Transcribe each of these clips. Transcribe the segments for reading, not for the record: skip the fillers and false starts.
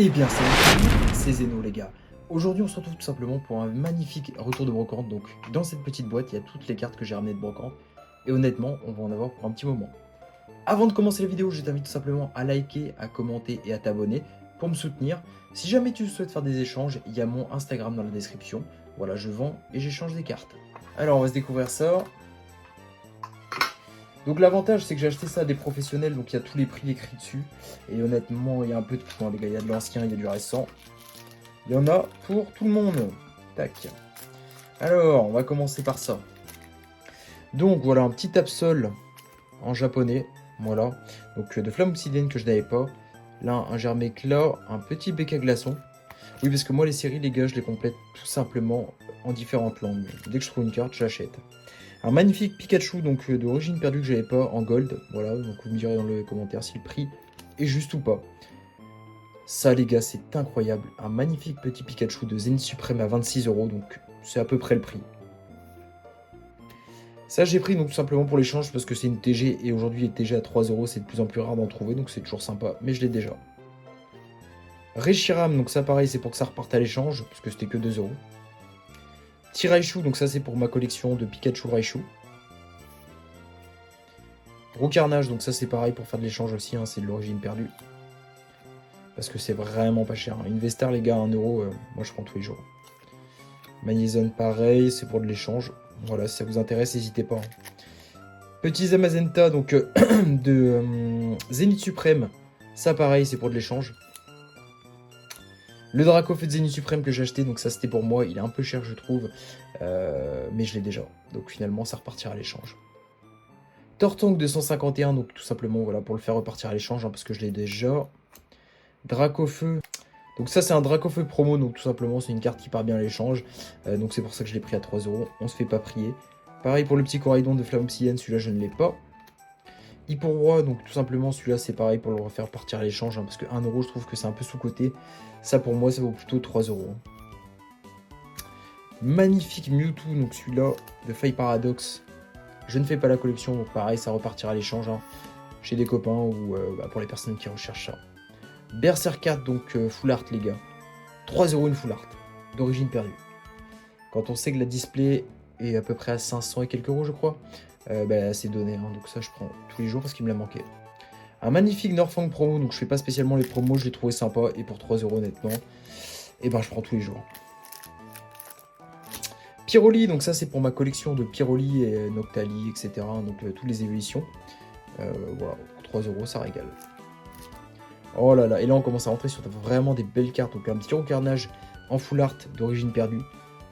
Eh bien salut, c'est Zeno les gars. Aujourd'hui on se retrouve tout simplement pour un magnifique retour de brocante. Donc dans cette petite boîte il y a toutes les cartes que j'ai ramenées de brocante. Et honnêtement on va en avoir pour un petit moment. Avant de commencer la vidéo je t'invite tout simplement à liker, à commenter et à t'abonner pour me soutenir. Si jamais tu souhaites faire des échanges, il y a mon Instagram dans la description. Voilà, je vends et j'échange des cartes. Alors on va se découvrir ça. Donc l'avantage c'est que j'ai acheté ça à des professionnels, donc il y a tous les prix écrits dessus. Et honnêtement il y a un peu de tout, hein, les gars, il y a de l'ancien, il y a du récent. Il y en a pour tout le monde. Tac. Alors, on va commencer par ça. Donc voilà, un petit Absol en japonais. Voilà. Donc de flamme obsidienne que je n'avais pas. Là, un Germécla, un petit BK glaçon. Oui, parce que moi, les séries, les gars, je les complète tout simplement en différentes langues. Dès que je trouve une carte, j'achète. Un magnifique Pikachu, donc d'origine perdue que j'avais pas en gold. Voilà, donc vous me direz dans les commentaires si le prix est juste ou pas. Ça, les gars, c'est incroyable. Un magnifique petit Pikachu de Zenith Suprême à 26€, donc c'est à peu près le prix. Ça, j'ai pris donc tout simplement pour l'échange parce que c'est une TG et aujourd'hui, les TG à 3€, c'est de plus en plus rare d'en trouver, donc c'est toujours sympa, mais je l'ai déjà. Reshiram, donc ça, pareil, c'est pour que ça reparte à l'échange parce que c'était que 2€. Tiraichu, donc ça, c'est pour ma collection de Pikachu Raichu. Roucarnage, donc ça, c'est pareil pour faire de l'échange aussi, hein, c'est de l'origine perdue. Parce que c'est vraiment pas cher. Une Vestar, les gars, à 1€, moi je prends tous les jours. Magnezone, pareil, c'est pour de l'échange. Voilà, si ça vous intéresse, n'hésitez pas. Petit Zamazenta, donc de Zenith Suprême. Ça, pareil, c'est pour de l'échange. Le Dracofeu de Zenith Suprême que j'ai acheté, donc ça, c'était pour moi. Il est un peu cher, je trouve. Mais je l'ai déjà. Donc finalement, ça repartira à l'échange. Tortank 251, donc tout simplement, voilà, pour le faire repartir à l'échange, hein, parce que je l'ai déjà. Dracofeu. Donc ça c'est un Dracofeu promo, donc tout simplement c'est une carte qui part bien à l'échange. Donc c'est pour ça que je l'ai pris à 3€, on se fait pas prier. Pareil pour le petit Coraidon de Flamme Obsidienne, celui-là je ne l'ai pas. Roi, donc tout simplement celui-là c'est pareil pour le refaire partir à l'échange, hein, parce que 1€ je trouve que c'est un peu sous-coté. Ça pour moi ça vaut plutôt 3€. Magnifique Mewtwo, donc celui-là de Faille Paradox. Je ne fais pas la collection, donc pareil ça repartira à l'échange, hein, chez des copains ou pour les personnes qui recherchent ça. Berserker, donc full art les gars. 3€ une full art, d'origine perdue. Quand on sait que la display est à peu près à 500 et quelques euros je crois, c'est donné, hein, donc ça je prends tous les jours parce qu'il me l'a manqué. Un magnifique Norfang promo, donc je fais pas spécialement les promos, je l'ai trouvé sympa et pour 3€ honnêtement, et ben je prends tous les jours. Pyroli, donc ça c'est pour ma collection de Pyroli et Noctali, etc. Donc toutes les évolutions. Voilà, pour 3€ ça régale. Oh là là, et là on commence à rentrer sur vraiment des belles cartes. Donc un petit Roucarnage en full art d'origine perdue.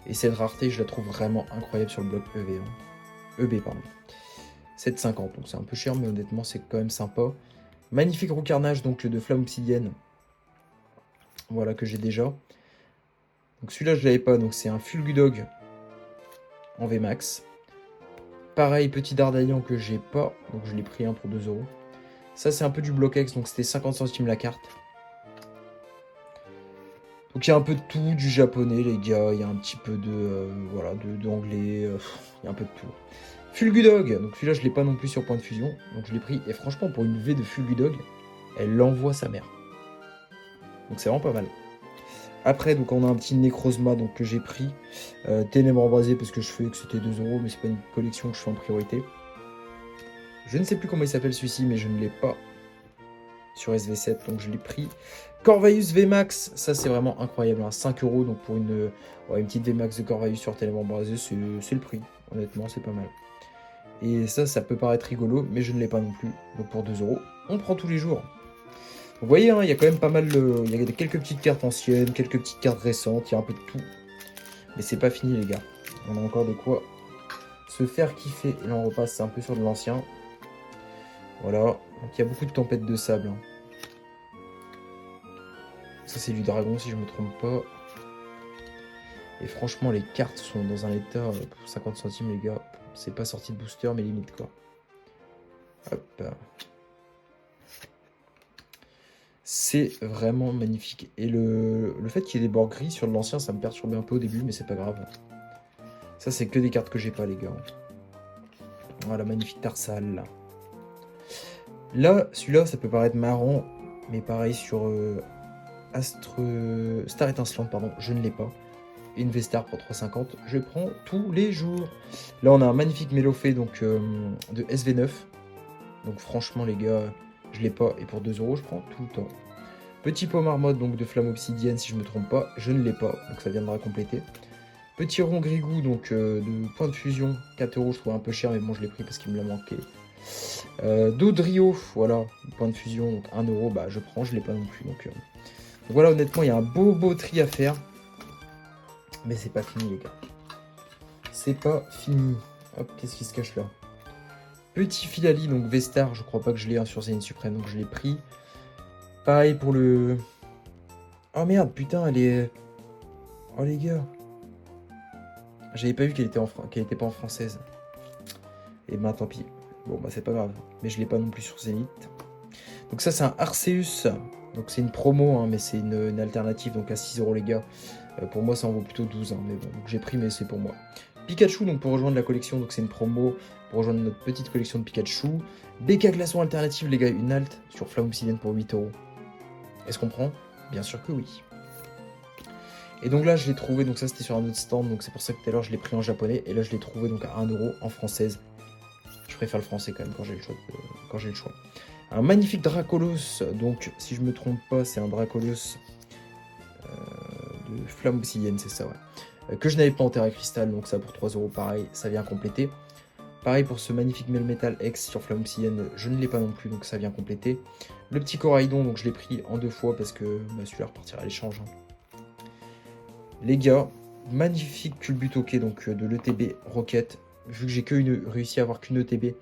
Et cette rareté, je la trouve vraiment incroyable sur le bloc EV. Hein. EB, pardon. 7,50, donc c'est un peu cher, mais honnêtement c'est quand même sympa. Magnifique Roucarnage, donc de Flamme Obsidienne. Voilà, que j'ai déjà. Donc celui-là je l'avais pas, donc c'est un Fulgudog en VMAX. Pareil, petit Dardaillan que j'ai pas, donc je l'ai pris un pour 2€. Ça c'est un peu du Bloquex, donc c'était 50 centimes la carte. Donc il y a un peu de tout, du japonais les gars, il y a un petit peu de voilà, d'anglais, il y a un peu de tout. Fulgudog, donc celui-là je l'ai pas non plus sur point de fusion, donc je l'ai pris, et franchement pour une V de Fulgudog, elle envoie sa mère. Donc c'est vraiment pas mal. Après donc on a un petit Necrozma donc, que j'ai pris, Ténèbres embrasées parce que je fais que c'était 2€, mais c'est pas une collection que je fais en priorité. Je ne sais plus comment il s'appelle celui-ci, mais je ne l'ai pas sur SV7, donc je l'ai pris. Corvaius VMAX, ça c'est vraiment incroyable, hein. 5€, donc pour une petite VMAX de Corvaius sur Ténèbres embrasées, c'est le prix, honnêtement c'est pas mal. Et ça peut paraître rigolo, mais je ne l'ai pas non plus, donc pour 2€, on prend tous les jours. Vous voyez, hein, il y a quand même pas mal, il y a quelques petites cartes anciennes, quelques petites cartes récentes, il y a un peu de tout. Mais c'est pas fini les gars, on a encore de quoi se faire kiffer. Et là on repasse un peu sur de l'ancien. Voilà, donc il y a beaucoup de tempêtes de sable. Hein. Ça c'est du dragon si je me trompe pas. Et franchement les cartes sont dans un état pour 50 centimes les gars. C'est pas sorti de booster mais limite quoi. Hop. C'est vraiment magnifique. Et le fait qu'il y ait des bords gris sur de l'ancien, ça me perturbait un peu au début, mais c'est pas grave. Ça, c'est que des cartes que j'ai pas, les gars. Voilà, magnifique Tarsal. Là, celui-là, ça peut paraître marrant, mais pareil sur Star étincelante, pardon, je ne l'ai pas. Et une V-Star pour 3,50, je prends tous les jours. Là, on a un magnifique Mélofée donc, de SV9. Donc franchement, les gars, je l'ai pas. Et pour 2 euros, je prends tout le temps. Petit pot marmotte donc de flamme obsidienne, si je me trompe pas, je ne l'ai pas. Donc ça viendra compléter. Petit rond grigou donc de point de fusion, 4 euros, je trouve un peu cher, mais bon, je l'ai pris parce qu'il me l'a manqué. Dodrio, voilà, point de fusion, donc 1 euro, bah je prends, je l'ai pas non plus. Donc voilà, honnêtement, il y a un beau tri à faire. Mais c'est pas fini, les gars. C'est pas fini. Hop, qu'est-ce qui se cache là? Petit Filali, donc V-Star, je crois pas que je l'ai sur Zénith Suprême, donc je l'ai pris. Pareil pour le... Oh merde, putain, elle est... Oh les gars. J'avais pas vu qu'elle était pas en française. Et ben tant pis. Bon bah c'est pas grave. Mais je l'ai pas non plus sur Zénith. Donc ça c'est un Arceus. Donc c'est une promo, hein, mais c'est une alternative. Donc à 6 euros les gars. Pour moi ça en vaut plutôt 12. Hein, mais bon, donc j'ai pris mais c'est pour moi. Pikachu, donc pour rejoindre la collection, donc c'est une promo. Pour rejoindre notre petite collection de Pikachu. BK Glaçon alternative les gars, une alt sur Flamme Obsidienne pour 8 euros. Est-ce qu'on prend? Bien sûr que oui. Et donc là, je l'ai trouvé, donc ça c'était sur un autre stand, donc c'est pour ça que tout à l'heure je l'ai pris en japonais, et là je l'ai trouvé donc à 1 euro en française. Je préfère le français quand même quand j'ai le choix. Un magnifique Dracolos, donc si je me trompe pas, c'est un Dracolos de flamme obsidienne, c'est ça, ouais. Que je n'avais pas en terre cristal, donc ça pour 3 euros pareil, ça vient compléter. Pareil pour ce magnifique Melmetal X sur flamme obsidienne, je ne l'ai pas non plus, donc ça vient compléter. Le petit Coraidon, donc je l'ai pris en 2 fois parce que bah, celui-là repartira à l'échange. Hein. Les gars, magnifique Culbutoke donc de l'ETB Rocket. Vu que j'ai réussi à avoir qu'une ETB,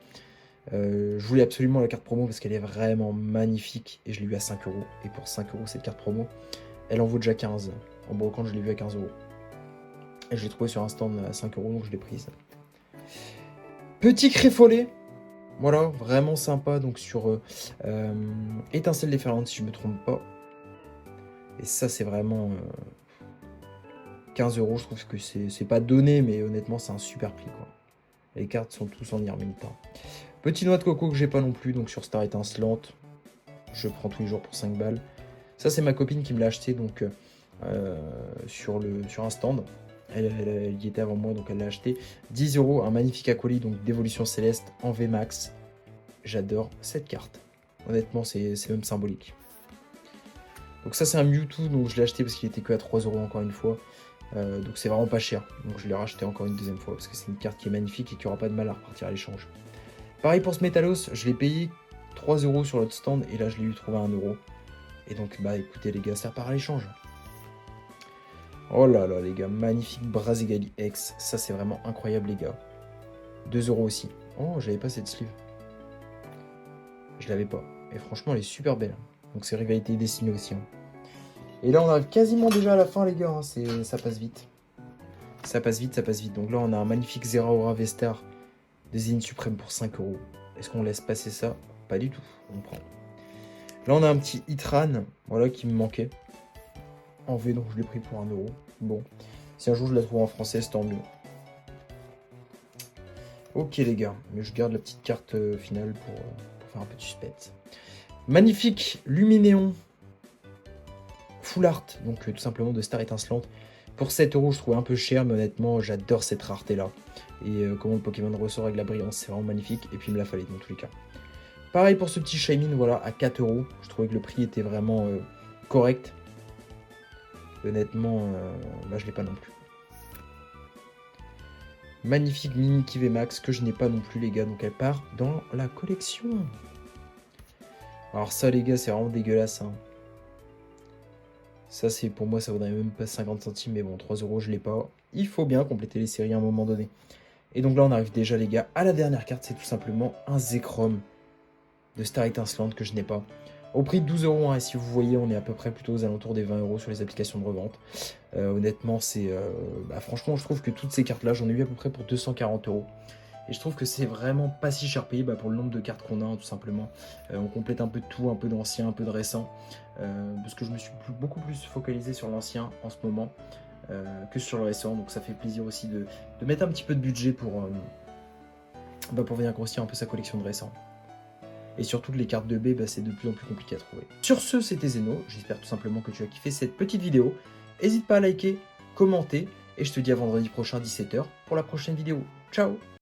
je voulais absolument la carte promo parce qu'elle est vraiment magnifique et je l'ai eu à 5 euros. Et pour 5 euros, cette carte promo, elle en vaut déjà 15. En brocante, je l'ai vu à 15 euros. Et je l'ai trouvé sur un stand à 5 euros, donc je l'ai prise. Petit Créfollet, voilà, vraiment sympa. Donc sur Étincelle déferlante, si je ne me trompe pas. Et ça, c'est vraiment 15 euros. Je trouve que c'est pas donné, mais honnêtement, c'est un super prix, quoi. Les cartes sont tous en Irminta. Petit noix de coco que j'ai pas non plus, donc sur Star étincelante. Je prends tous les jours pour 5 balles. Ça, c'est ma copine qui me l'a acheté donc, sur un stand. Elle y était avant moi, donc elle l'a acheté. 10 euros, un magnifique acolyte, donc d'évolution céleste en VMAX. J'adore cette carte. Honnêtement, c'est même symbolique. Donc ça, c'est un Mewtwo, donc je l'ai acheté parce qu'il était que à 3 euros encore une fois. Donc c'est vraiment pas cher. Donc je l'ai racheté encore une deuxième fois parce que c'est une carte qui est magnifique et qui aura pas de mal à repartir à l'échange. Pareil pour ce Métalos, je l'ai payé 3 euros sur l'autre stand et là je l'ai eu trouvé à 1 euro. Et donc bah écoutez les gars, ça repart à l'échange. Oh là là les gars, magnifique Brazegali X. Ça c'est vraiment incroyable les gars. 2 euros aussi. Oh, j'avais pas cette sleeve. Je l'avais pas. Et franchement elle est super belle. Donc c'est rivalité dessinée aussi. Hein. Et là, on arrive quasiment déjà à la fin, les gars. Hein. Ça passe vite. Ça passe vite, ça passe vite. Donc là, on a un magnifique Zeraora V-Star de Zénith Suprême pour 5 euros. Est-ce qu'on laisse passer ça? Pas du tout. On prend. Là, on a un petit Itran, voilà, qui me manquait. En V, donc je l'ai pris pour 1 euro. Bon. Si un jour je la trouve en français, c'est tant mieux. Ok, les gars. Mais je garde la petite carte finale pour faire un peu de suspense. Magnifique Luminéon. Full art, donc tout simplement de Star étincelante. Pour 7 euros, je trouvais un peu cher, mais honnêtement, j'adore cette rareté-là. Et comment le Pokémon ressort avec la brillance, c'est vraiment magnifique. Et puis, il me l'a fallu dans tous les cas. Pareil pour ce petit Shaymin, voilà, à 4 euros. Je trouvais que le prix était vraiment correct. Honnêtement, là, je l'ai pas non plus. Magnifique Mini Kivé Max, que je n'ai pas non plus, les gars. Donc, elle part dans la collection. Alors ça, les gars, c'est vraiment dégueulasse, hein. Ça, c'est pour moi, ça vaudrait même pas 50 centimes, mais bon, 3 euros, je l'ai pas. Il faut bien compléter les séries à un moment donné. Et donc là, on arrive déjà, les gars, à la dernière carte. C'est tout simplement un Zekrom de Star étincelante que je n'ai pas. Au prix de 12 euros, hein, et si vous voyez, on est à peu près plutôt aux alentours des 20 euros sur les applications de revente. Honnêtement, c'est... franchement, je trouve que toutes ces cartes-là, j'en ai eu à peu près pour 240 euros. Et je trouve que c'est vraiment pas si cher payé pour le nombre de cartes qu'on a, hein, tout simplement. On complète un peu de tout, un peu d'ancien, un peu de récent. Parce que je me suis beaucoup plus focalisé sur l'ancien en ce moment que sur le récent. Donc ça fait plaisir aussi de mettre un petit peu de budget pour venir grossir un peu sa collection de récent. Et surtout que les cartes de B, c'est de plus en plus compliqué à trouver. Sur ce, c'était Zeno. J'espère tout simplement que tu as kiffé cette petite vidéo. N'hésite pas à liker, commenter, et je te dis à vendredi prochain 17 h pour la prochaine vidéo. Ciao!